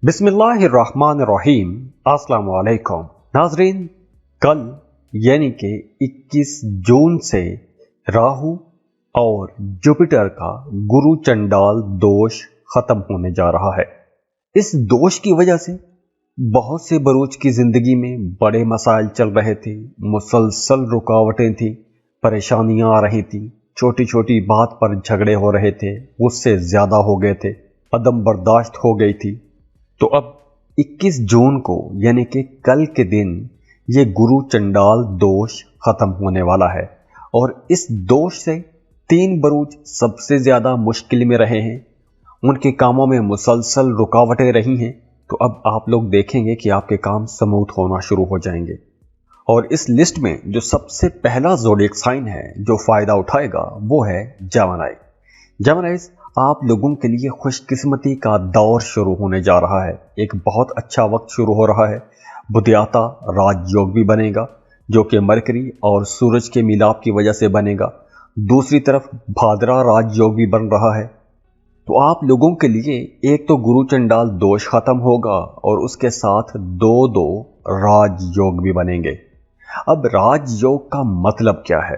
बिस्मिल्लाहिर्रहमानिर्रहीम। अस्सलाम वालेकुम नाजरीन, कल यानी कि 21 जून से राहु और जुपिटर का गुरु चंडाल दोष खत्म होने जा रहा है। इस दोष की वजह से बहुत से बरूज की जिंदगी में बड़े मसाइल चल रहे थे, मुसलसल रुकावटें थी, परेशानियां आ रही थी, छोटी छोटी बात पर झगड़े हो रहे थे, गुस्से ज्यादा हो गए थे, अदम बर्दाश्त हो गई थी। तो अब 21 जून को यानी कि कल के दिन ये गुरु चंडाल दोष खत्म होने वाला है और इस दोष से 3 बरूज सबसे ज्यादा मुश्किल में रहे हैं, उनके कामों में मुसलसल रुकावटें रही हैं। तो अब आप लोग देखेंगे कि आपके काम स्मूथ होना शुरू हो जाएंगे। और इस लिस्ट में जो सबसे पहला ज़ोडिएक साइन है जो फायदा उठाएगा वो है जेमिनी। जेमिनीज, आप लोगों के लिए खुशकिस्मती का दौर शुरू होने जा रहा है। एक बहुत अच्छा वक्त शुरू हो रहा है। बुद्धियाता राजयोग भी बनेगा जो कि मरकरी और सूरज के मिलाप की वजह से बनेगा। दूसरी तरफ भाद्रा राजयोग भी बन रहा है। तो आप लोगों के लिए एक तो गुरु चंडाल दोष खत्म होगा और उसके साथ दो राजयोग भी बनेंगे। अब राजयोग का मतलब क्या है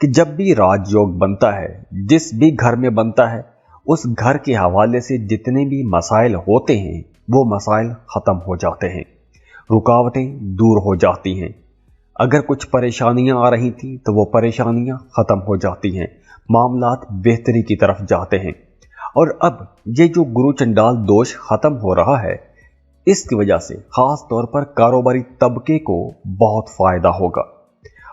कि जब भी राजयोग बनता है, जिस भी घर में बनता है, उस घर के हवाले से जितने भी मसाइल होते हैं वो मसाइल खत्म हो जाते हैं, रुकावटें दूर हो जाती हैं। अगर कुछ परेशानियां आ रही थी तो वो परेशानियां खत्म हो जाती हैं, मामलात बेहतरी की तरफ जाते हैं। और अब ये जो गुरु चंडाल दोष खत्म हो रहा है, इसकी वजह से खास तौर पर कारोबारी तबके को बहुत फायदा होगा।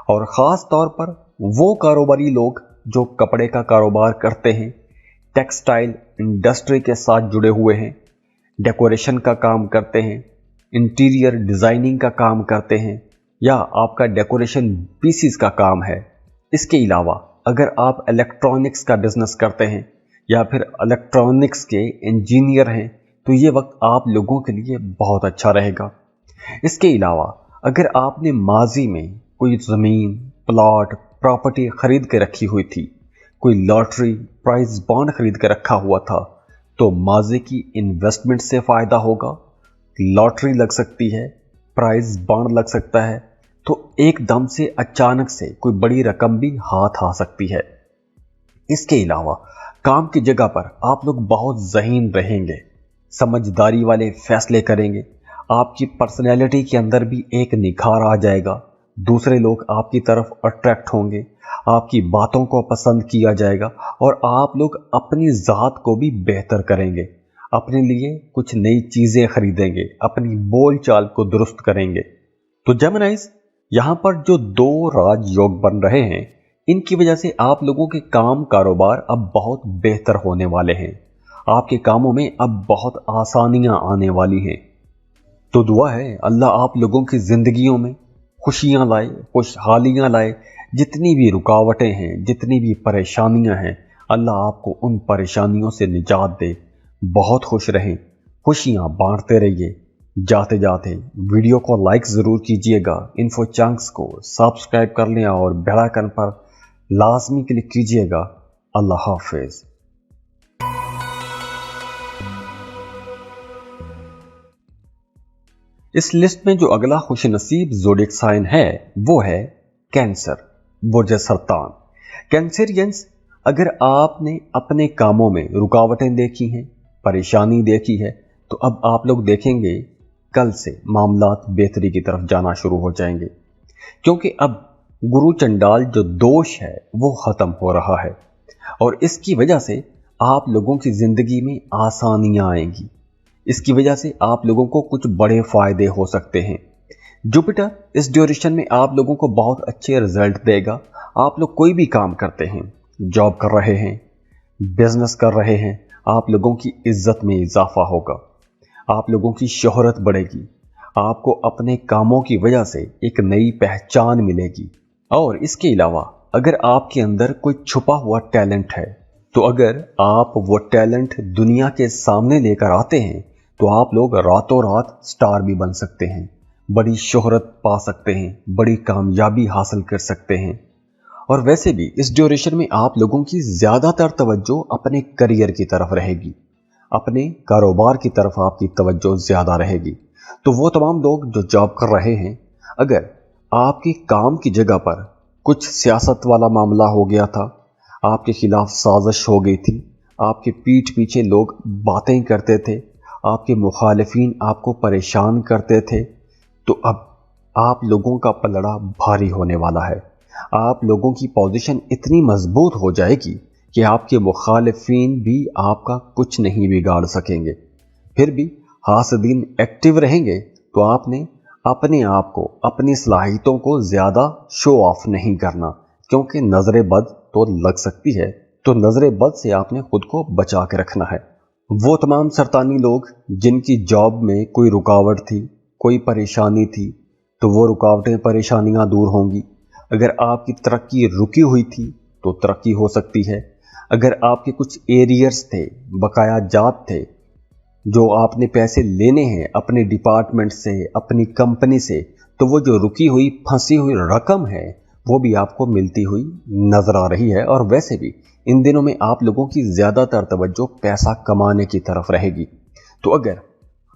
और खास तौर पर वो कारोबारी लोग जो कपड़े का कारोबार करते हैं, टेक्सटाइल इंडस्ट्री के साथ जुड़े हुए हैं, डेकोरेशन का काम करते हैं, इंटीरियर डिजाइनिंग का काम करते हैं, या आपका डेकोरेशन पीसीस का काम है। इसके अलावा अगर आप इलेक्ट्रॉनिक्स का बिजनेस करते हैं या फिर इलेक्ट्रॉनिक्स के इंजीनियर हैं, तो ये वक्त आप लोगों के लिए बहुत अच्छा रहेगा। इसके अलावा अगर आपने माजी में कोई ज़मीन, प्लॉट, प्रॉपर्टी खरीद के रखी हुई थी, कोई लॉटरी, प्राइज बॉन्ड खरीद के रखा हुआ था, तो माजी की इन्वेस्टमेंट से फ़ायदा होगा। लॉटरी लग सकती है, प्राइज बॉन्ड लग सकता है, तो एकदम से अचानक से कोई बड़ी रकम भी हाथ आ सकती है। इसके अलावा काम की जगह पर आप लोग बहुत ज़हीन रहेंगे, समझदारी वाले फैसले करेंगे, आपकी पर्सनैलिटी के अंदर भी एक निखार आ जाएगा, दूसरे लोग आपकी तरफ अट्रैक्ट होंगे, आपकी बातों को पसंद किया जाएगा और आप लोग अपनी ज़ात को भी बेहतर करेंगे, अपने लिए कुछ नई चीज़ें खरीदेंगे, अपनी बोल चाल को दुरुस्त करेंगे। तो जेमिनीज, यहाँ पर जो 2 राजयोग बन रहे हैं, इनकी वजह से आप लोगों के काम कारोबार अब बहुत बेहतर होने वाले हैं। आपके कामों में अब बहुत आसानियां आने वाली हैं। तो दुआ है अल्लाह आप लोगों की जिंदगियों में खुशियां लाए, खुशहालियां लाए। जितनी भी रुकावटें हैं, जितनी भी परेशानियां हैं, अल्लाह आपको उन परेशानियों से निजात दे। बहुत खुश रहें, खुशियां बांटते रहिए। जाते जाते वीडियो को लाइक ज़रूर कीजिएगा, इन्फो चंक्स को सब्सक्राइब कर लें और बेल आइकन पर लाजमी क्लिक कीजिएगा। अल्लाह हाफिज। इस लिस्ट में जो अगला खुश नसीब ज़ोडिएक साइन है वो है कैंसर, बुर्ज सरतान। कैंसरियंस, अगर आपने अपने कामों में रुकावटें देखी हैं, परेशानी देखी है, तो अब आप लोग देखेंगे कल से मामलात बेहतरी की तरफ जाना शुरू हो जाएंगे, क्योंकि अब गुरु चंडाल जो दोष है वो खत्म हो रहा है और इसकी वजह से आप लोगों की जिंदगी में आसानियां आएंगी। इसकी वजह से आप लोगों को कुछ बड़े फायदे हो सकते हैं। जुपिटर इस ड्यूरेशन में आप लोगों को बहुत अच्छे रिजल्ट देगा। आप लोग कोई भी काम करते हैं, जॉब कर रहे हैं, बिजनेस कर रहे हैं, आप लोगों की इज्जत में इजाफा होगा, आप लोगों की शोहरत बढ़ेगी, आपको अपने कामों की वजह से एक नई पहचान मिलेगी। और इसके अलावा अगर आपके अंदर कोई छुपा हुआ टैलेंट है, तो अगर आप वो टैलेंट दुनिया के सामने लेकर आते हैं, तो आप लोग रातों रात स्टार भी बन सकते हैं, बड़ी शोहरत पा सकते हैं, बड़ी कामयाबी हासिल कर सकते हैं। और वैसे भी इस ड्यूरेशन में आप लोगों की ज़्यादातर तवज्जो अपने करियर की तरफ रहेगी। अपने कारोबार की तरफ आपकी तवज्जो ज़्यादा रहेगी। तो वो तमाम लोग जो जॉब कर रहे हैं, अगर आपके काम की जगह पर कुछ सियासत वाला मामला हो गया था, आपके खिलाफ साजिश हो गई थी, आपके पीठ पीछे लोग बातें करते थे, आपके मुखालिफिन आपको परेशान करते थे, तो अब आप लोगों का पलड़ा भारी होने वाला है। आप लोगों की पोजीशन इतनी मजबूत हो जाएगी कि आपके मुखालिफिन भी आपका कुछ नहीं बिगाड़ सकेंगे। फिर भी हासिदीन एक्टिव रहेंगे तो आपने अपने आप को, अपनी सलाहियतों को ज़्यादा शो ऑफ नहीं करना, क्योंकि नज़र बद तो लग सकती है, तो नज़र बद से आपने खुद को बचा के रखना है। वो तमाम सरतानी लोग जिनकी जॉब में कोई रुकावट थी, कोई परेशानी थी, तो वो रुकावटें परेशानियां दूर होंगी। अगर आपकी तरक्की रुकी हुई थी तो तरक्की हो सकती है। अगर आपके कुछ एरियर्स थे, बकाया जात थे, जो आपने पैसे लेने हैं अपने डिपार्टमेंट से, अपनी कंपनी से, तो वो जो रुकी हुई फंसी हुई रकम है वो भी आपको मिलती हुई नजर आ रही है। और वैसे भी इन दिनों में आप लोगों की ज़्यादातर तवज्जो पैसा कमाने की तरफ रहेगी। तो अगर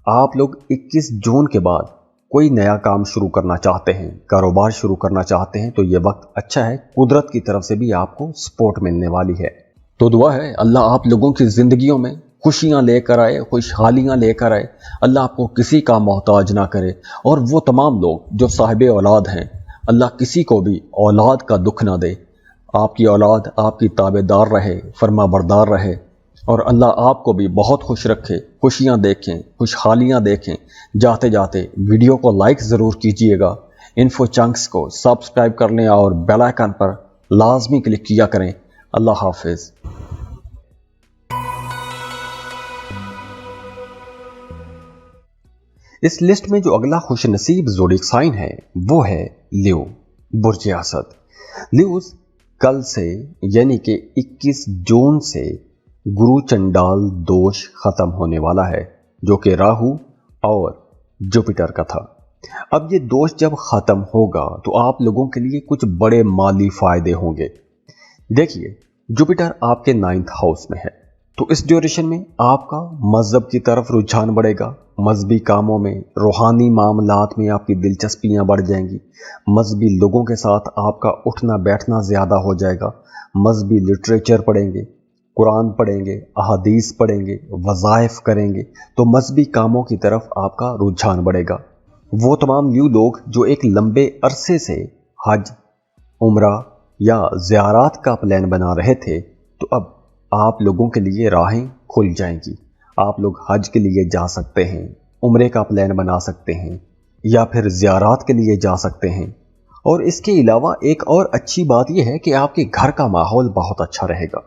आप लोग 21 जून के बाद कोई नया काम शुरू करना चाहते हैं, कारोबार शुरू करना चाहते हैं, तो ये वक्त अच्छा है। कुदरत की तरफ से भी आपको सपोर्ट मिलने वाली है। तो दुआ है अल्लाह आप लोगों की ज़िंदगियों में खुशियां लेकर आए, खुशहालियां लेकर आए। अल्लाह आपको किसी का मोहताज ना करे। और वो तमाम लोग जो साहिब औलाद हैं, अल्लाह किसी को भी औलाद का दुख ना दे। आपकी औलाद आपकी ताबेदार रहे, फर्मा बरदार रहे, और अल्लाह आपको भी बहुत खुश रखे, खुशियां देखें, खुशहालियां देखें। जाते जाते वीडियो को लाइक ज़रूर कीजिएगा, इन्फो चंक्स को सब्सक्राइब कर लें और बेल आइकन पर लाजमी क्लिक किया करें। अल्लाह हाफिज़। इस लिस्ट में जो अगला खुशनसीब ज़ोडिक साइन है वो है लियो, बुर्ज असद। लियोस कल से यानी कि 21 जून से गुरु चंडाल दोष खत्म होने वाला है, जो कि राहु और जुपिटर का था। अब ये दोष जब खत्म होगा तो आप लोगों के लिए कुछ बड़े माली फायदे होंगे। देखिए, जुपिटर आपके 9th हाउस में है, तो इस ड्यूरेशन में आपका मजहब की तरफ रुझान बढ़ेगा। मजहबी कामों में, रूहानी मामलात में आपकी दिलचस्पियां बढ़ जाएंगी। मजहबी लोगों के साथ आपका उठना बैठना ज़्यादा हो जाएगा। मजहबी लिटरेचर पढ़ेंगे, कुरान पढ़ेंगे, अहादीस पढ़ेंगे, वज़ाइफ करेंगे, तो मजहबी कामों की तरफ आपका रुझान बढ़ेगा। वो तमाम न्यू लोग जो एक लंबे अरसे से हज, उम्रा या ज़ियारात का प्लान बना रहे थे, तो अब आप लोगों के लिए राहें खुल जाएंगी। आप लोग हज के लिए जा सकते हैं, उम्रे का प्लान बना सकते हैं, या फिर ज़ियारात के लिए जा सकते हैं। और इसके अलावा एक और अच्छी बात यह है कि आपके घर का माहौल बहुत अच्छा रहेगा।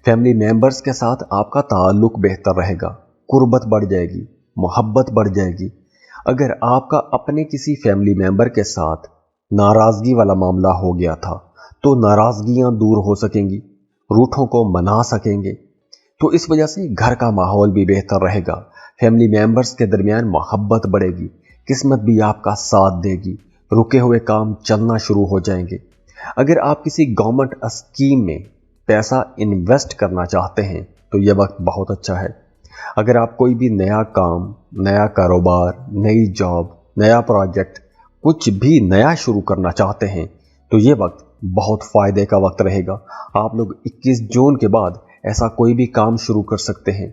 फैमिली मेंबर्स के साथ आपका ताल्लुक बेहतर रहेगा, कुर्बत बढ़ जाएगी, मोहब्बत बढ़ जाएगी। अगर आपका अपने किसी फैमिली मेंबर के साथ नाराज़गी वाला मामला हो गया था, तो नाराज़गियाँ दूर हो सकेंगी, रूठों को मना सकेंगे। तो इस वजह से घर का माहौल भी बेहतर रहेगा। फैमिली मेंबर्स के दरमियान मोहब्बत बढ़ेगी, किस्मत भी आपका साथ देगी, रुके हुए काम चलना शुरू हो जाएंगे। अगर आप किसी गवर्नमेंट स्कीम में पैसा इन्वेस्ट करना चाहते हैं तो यह वक्त बहुत अच्छा है। अगर आप कोई भी नया काम, नया कारोबार, नई जॉब, नया प्रोजेक्ट, कुछ भी नया शुरू करना चाहते हैं तो ये वक्त बहुत फ़ायदे का वक्त रहेगा। आप लोग 21 जून के बाद ऐसा कोई भी काम शुरू कर सकते हैं।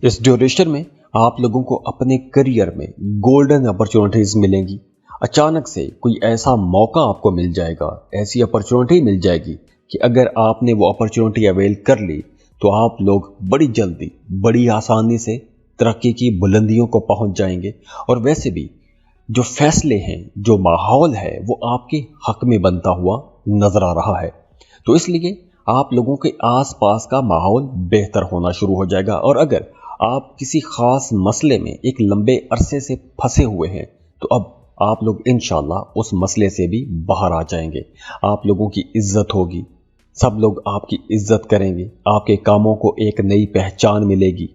इस ड्यूरेशन में आप लोगों को अपने करियर में गोल्डन अपॉर्चुनिटीज़ मिलेंगी। अचानक से कोई ऐसा मौका आपको मिल जाएगा, ऐसी अपॉर्चुनिटी मिल जाएगी कि अगर आपने वो अपॉर्चुनिटी अवेल कर ली तो आप लोग बड़ी जल्दी, बड़ी आसानी से तरक्की की बुलंदियों को पहुंच जाएंगे। और वैसे भी जो फैसले हैं, जो माहौल है, वो आपके हक में बनता हुआ नजर आ रहा है। तो इसलिए आप लोगों के आसपास का माहौल बेहतर होना शुरू हो जाएगा। और अगर आप किसी खास मसले में एक लंबे अरसे से फंसे हुए हैं तो अब आप लोग इंशाल्लाह उस मसले से भी बाहर आ जाएंगे। आप लोगों की इज्जत होगी, सब लोग आपकी इज्जत करेंगे, आपके कामों को एक नई पहचान मिलेगी।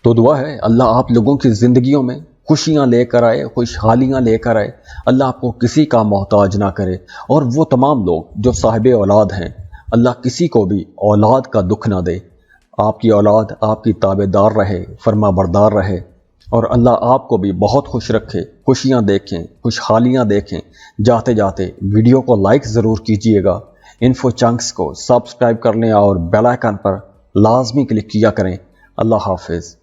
तो दुआ है अल्लाह आप लोगों की ज़िंदगियों में खुशियां लेकर आए, खुशहालियां लेकर आए। अल्लाह आपको किसी का मोहताज ना करे। और वो तमाम लोग जो साहिब औलाद हैं, अल्लाह किसी को भी औलाद का दुख ना दे। آپ کی اولاد آپ کی تابع دار رہے، فرما بردار رہے، اور اللہ آپ کو بھی بہت خوش رکھے، خوشیاں دیکھیں، خوشحالیاں دیکھیں۔ جاتے جاتے ویڈیو کو لائک ضرور کیجئے گا، انفو چنکس کو سبسکرائب کر لیں اور بیل آئیکن پر لازمی کلک کیا کریں۔ اللہ حافظ۔